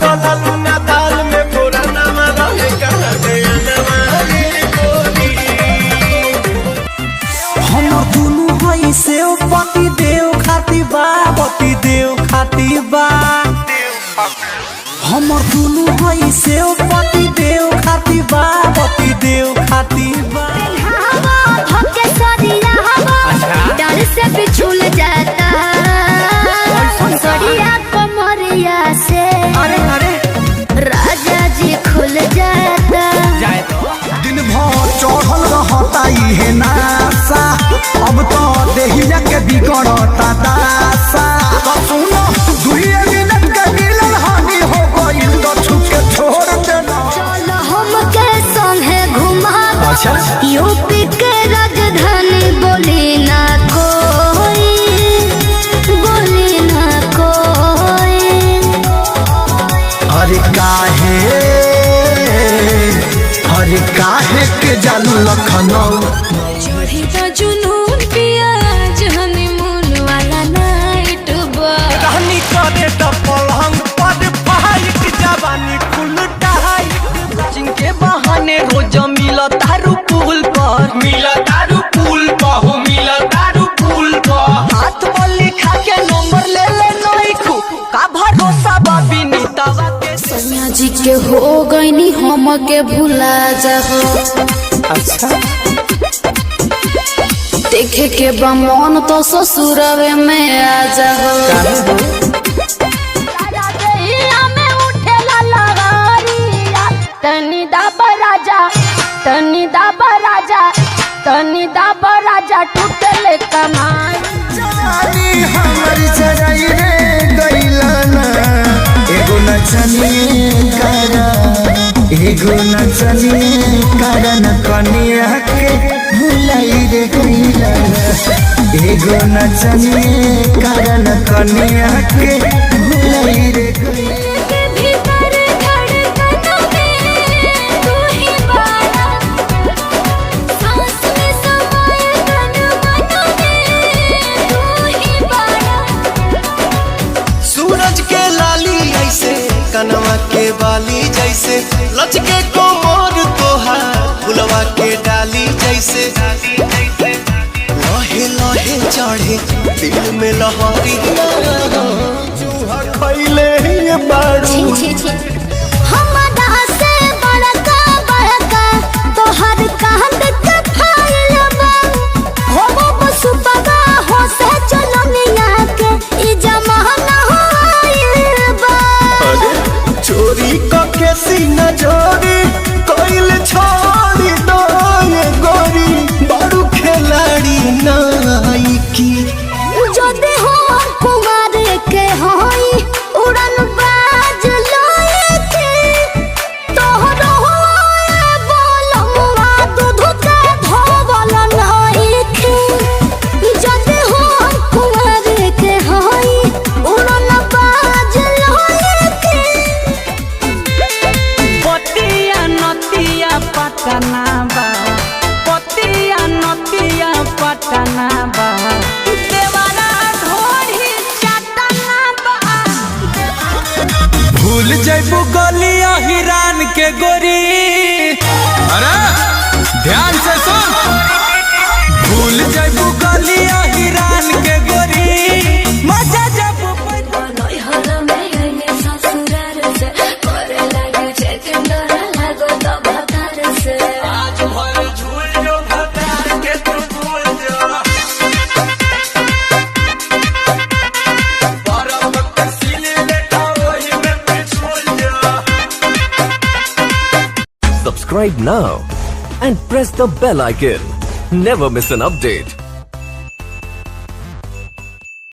डोला लूना दाल में पूरा नामा रहे कहा गया नवारी बोली। हम दुनु हई से पति देव खाती बा, पति देव खाती बा। हमर दुनु हई से पति देव खाती बा, पति देव खाती बा। डर से बिछुल जाता सड़िया कमरिया से, अरे अरे राजा जी खुल जाता। दिन भर चढ़ल रहता इहे नासा, अब तो देहिया के बिगड़ता दासा। तो सुनो दुइये मिनट के मिलन हानि हो गइल तो छुके छोड़ देना। चलो हमके संगे घुमा, अच्छा यूपी के राजधानी बोली ना कोई, बोली ना कोई। अरे काहे के जालू लखनऊ। चढ़ी तो जुनून पिया हनीमून वाला नाइट बा। कहानी करे तो पलंग पर फाइट जवानी फुल टाइट। जिनके बहाने रोज मिला तारू पुल पर, मिला दारू पुल बहु मिला दारू पुल बहु। हाथ मल्ली खा के नंबर ले ले नई खू का भरोसा बाबी नीतावा के। सैया जी के हो गईनी हम के भुला जाओ। अच्छा देखे के बमन तो ससुरवे में आ जाओ। तनी दाबा राजा, तनी दाबा राजा, तनी दाबा राजा टूटले कमाई। जानी हमारी चराई रे गइलाना, एगो नचनी करा, एगो नचनी करा न कनिया के भुलाई रे गइलाना। एगो नचनी करा न कनिया के भुलाई रे गइलाना। सूरज के लाली ऐसे कनवा के बाली जैसे लचके कोमर तोहार फुलवा के डाली जैसे। लहे लहे चढ़े दिल में लहरी चूहा खैले ये बाड़ू। हमरा से बड़का बड़का तोहर कांद के फाइल बा। हो बसुपगा हो से चलनिया के ई जमाना होइल बा। चोरी के सीना जोड़ी कोइल छोड़ी दो ये गोरी बारू खिलाड़ी नाई की। जदि हो कुमार के होई उड़न बाज लोए के, तोहरो होए बोलमुआ दूध के धोवल नहीं के। जदि हो कुमार के होई उड़न बाज लोए के। पतिया नतिया पटना बा, पतिया नतिया पटना बा। देवारा ढोरी चटना बा। भूल जैबू गलिया हिरान के गोरी। अरे ध्यान से सुन, भूल जैबू गलिया हिरान के गोरी। मजा जब Subscribe now and press the bell icon. Never miss an update.